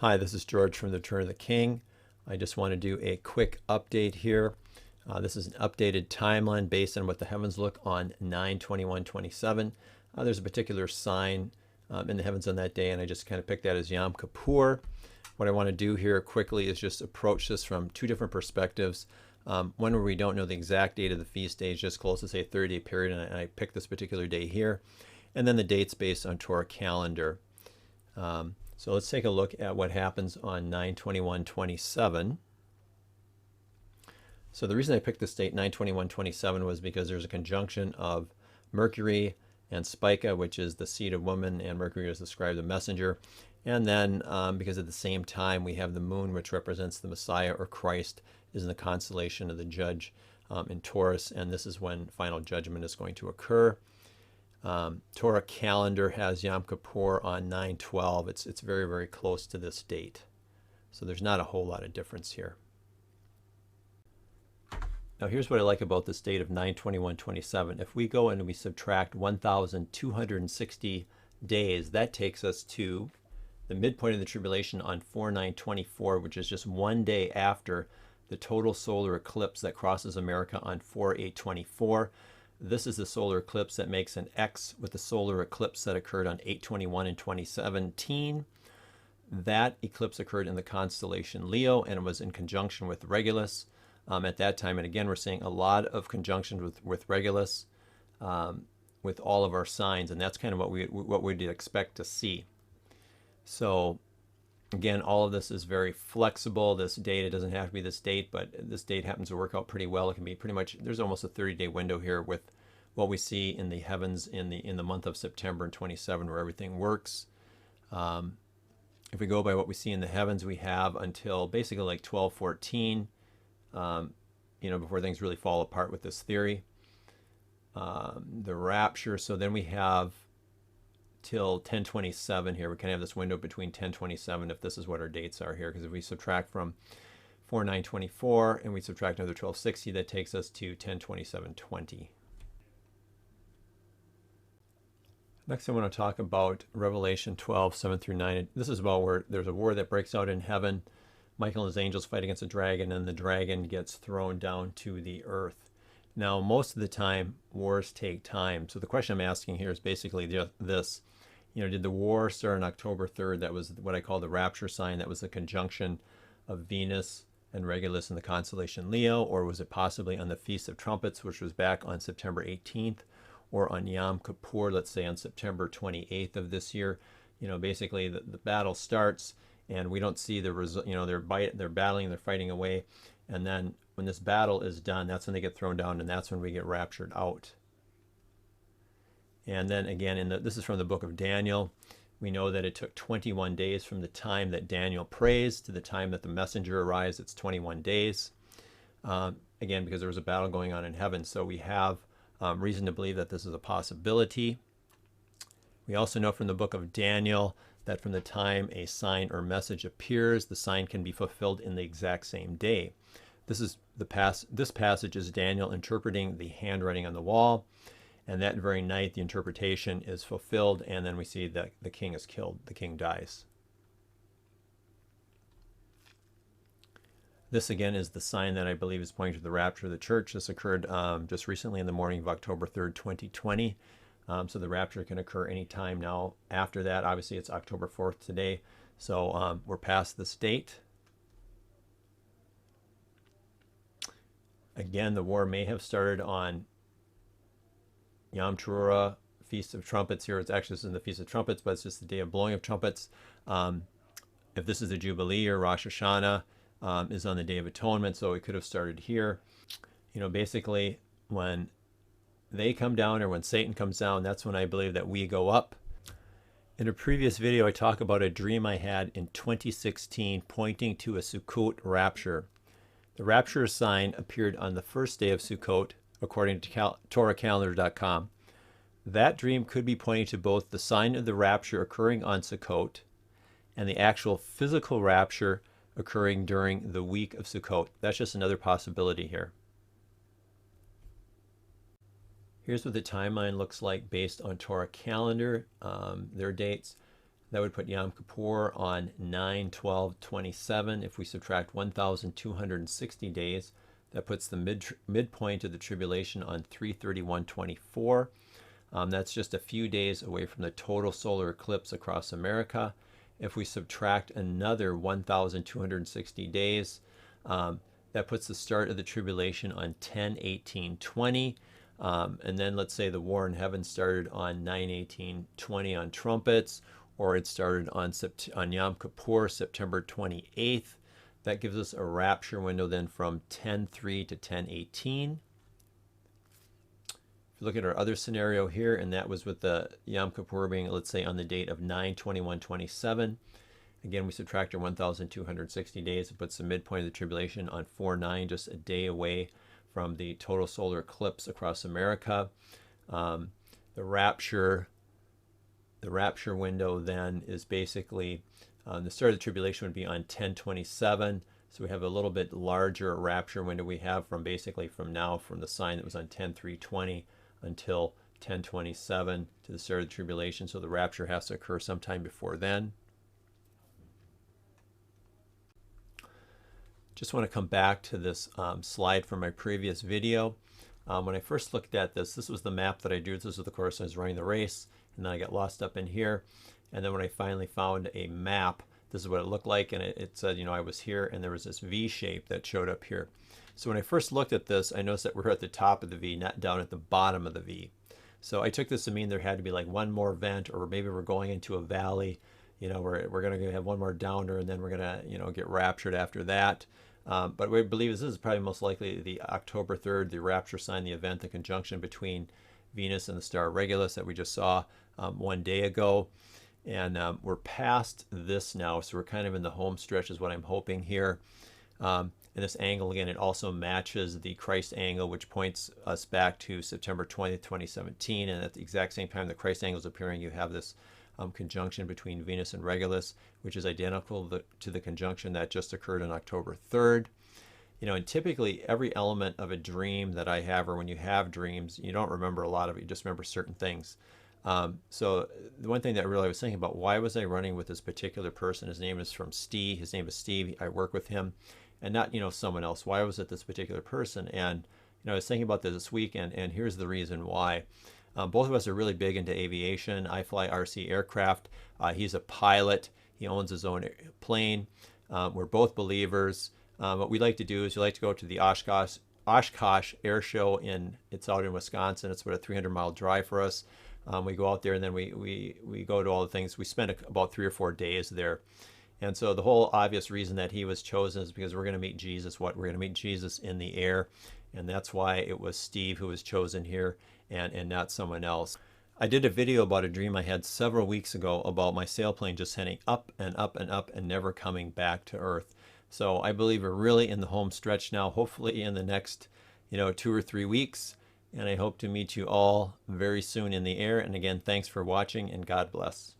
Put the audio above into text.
Hi, this is George from the Return of the King. I just want to do a quick update here. This is an updated timeline based on what the heavens look on 9/21/27. There's a particular sign in the heavens on that day, and I just kind of picked that as Yom Kippur. What I want to do here quickly is just approach this from two different perspectives. One where we don't know the exact date of the feast days, just close to say 30-day period, and I picked this particular day here. And then the dates based on Torah calendar. So let's take a look at what happens on 9/21/27. So the reason I picked this date 9/21/27 was because there's a conjunction of Mercury and Spica, which is the seed of woman, and Mercury is described the messenger. And then because at the same time we have the moon, which represents the Messiah or Christ, is in the constellation of the Judge in Taurus, and this is when final judgment is going to occur. Torah calendar has Yom Kippur on 9/12. It's very, very close to this date. So there's not a whole lot of difference here. Now here's what I like about this date of 9/21/27. If we go and we subtract 1,260 days, that takes us to the midpoint of the tribulation on 4/9/24, which is just one day after the total solar eclipse that crosses America on 4/8/24. This is the solar eclipse that makes an X with the solar eclipse that occurred on 8/21 in 2017. That eclipse occurred in the constellation Leo, and it was in conjunction with Regulus at that time. And again, we're seeing a lot of conjunctions with Regulus with all of our signs, and that's kind of what we'd expect to see. So again, all of this is very flexible. This date, it doesn't have to be this date, but this date happens to work out pretty well. It can be pretty much, there's almost a 30-day window here with what we see in the heavens in the month of September in 27, where everything works. If we go by what we see in the heavens, we have until basically like 12/14, before things really fall apart with this theory. The rapture, so then we have till 10/27 here. We kind of have this window between 10/27 if this is what our dates are here, because if we subtract from 4/9/24 and we subtract another 12/60, that takes us to 10/27/20. Next I want to talk about Revelation 12:7-9. This is about where there's a war that breaks out in heaven. Michael and his angels fight against the dragon, and the dragon gets thrown down to the earth. Now most of the time wars take time, so the question I'm asking here is basically this. Did the war start on October 3rd? That was what I call the rapture sign. That was the conjunction of Venus and Regulus in the constellation Leo, or was it possibly on the Feast of Trumpets, which was back on September 18th, or on Yom Kippur, let's say on September 28th of this year? Basically the battle starts, and we don't see the result. They're battling, they're fighting away, and then when this battle is done, that's when they get thrown down, and that's when we get raptured out. And then again, this is from the book of Daniel. We know that it took 21 days from the time that Daniel prays to the time that the messenger arrives. It's 21 days. Again, because there was a battle going on in heaven. So we have reason to believe that this is a possibility. We also know from the book of Daniel that from the time a sign or message appears, the sign can be fulfilled in the exact same day. This passage is Daniel interpreting the handwriting on the wall. And that very night, the interpretation is fulfilled, and then we see that the king is killed. The king dies. This, again, is the sign that I believe is pointing to the rapture of the church. This occurred just recently in the morning of October 3rd, 2020. So the rapture can occur anytime now. After that, obviously, it's October 4th today. So we're past this date. Again, the war may have started on Yom Teruah, Feast of Trumpets here. It's actually, this isn't the Feast of Trumpets, but it's just the day of blowing of trumpets. If this is the Jubilee or Rosh Hashanah, is on the Day of Atonement, so it could have started here. Basically, when they come down, or when Satan comes down, that's when I believe that we go up. In a previous video, I talk about a dream I had in 2016 pointing to a Sukkot rapture. The rapture sign appeared on the first day of Sukkot, according to TorahCalendar.com. That dream could be pointing to both the sign of the rapture occurring on Sukkot and the actual physical rapture occurring during the week of Sukkot. That's just another possibility here. Here's what the timeline looks like based on Torah calendar, their dates. That would put Yom Kippur on 9/12/27. If we subtract 1,260 days, that puts the midpoint of the tribulation on 3/31/24. That's just a few days away from the total solar eclipse across America. If we subtract another 1,260 days, that puts the start of the tribulation on 10/18/20. And then let's say the war in heaven started on 9/18/20 on trumpets, or it started on Yom Kippur, September 28th. That gives us a rapture window then from 10/3 to 10/18. If you look at our other scenario here, and that was with the Yom Kippur being, let's say, on the date of 9/21/27. Again, we subtract our 1,260 days. It puts the midpoint of the tribulation on 4/9, just a day away from the total solar eclipse across America. The rapture window then is basically the start of the tribulation would be on 10/27. So we have a little bit larger rapture window we have from basically from now, from the sign that was on 10/3/20 until 10/27 to the start of the tribulation. So the rapture has to occur sometime before then. Just want to come back to this slide from my previous video. When I first looked at this was the map that I drew. This was the course I was running the race, and then I got lost up in here. And then when I finally found a map, this is what it looked like, and it said, I was here, and there was this V shape that showed up here. So when I first looked at this, I noticed that we're at the top of the V, not down at the bottom of the V. So I took this to mean there had to be like one more vent, or maybe we're going into a valley. We're going to have one more downer, and then we're going to, get raptured after that. But we believe this is probably most likely the October 3rd, the rapture sign, the event, the conjunction between Venus and the star Regulus that we just saw one day ago. And we're past this now, so we're kind of in the home stretch is what I'm hoping here. And this angle, again, it also matches the Christ angle, which points us back to September 20th, 2017. And at the exact same time the Christ angle is appearing, you have this conjunction between Venus and Regulus, which is identical to the conjunction that just occurred on October 3rd. And typically every element of a dream that I have, or when you have dreams, you don't remember a lot of it, you just remember certain things. So the one thing that really I was thinking about, why was I running with this particular person? His name is Steve. I work with him, and not, someone else. Why was it this particular person? And, I was thinking about this week, and here's the reason why. Both of us are really big into aviation. I fly RC aircraft. He's a pilot. He owns his own plane. We're both believers. What we like to do is we like to go to the Oshkosh Air Show. It's out in Wisconsin. It's about a 300-mile drive for us. We go out there, and then we go to all the things. We spend about 3 or 4 days there. And so the whole obvious reason that he was chosen is because we're going to meet Jesus. We're going to meet Jesus in the air. And that's why it was Steve who was chosen here, and not someone else. I did a video about a dream I had several weeks ago about my sailplane just heading up and up and up and never coming back to Earth. So I believe we're really in the home stretch now, hopefully in the next 2 or 3 weeks. And I hope to meet you all very soon in the air. And again, thanks for watching, and God bless.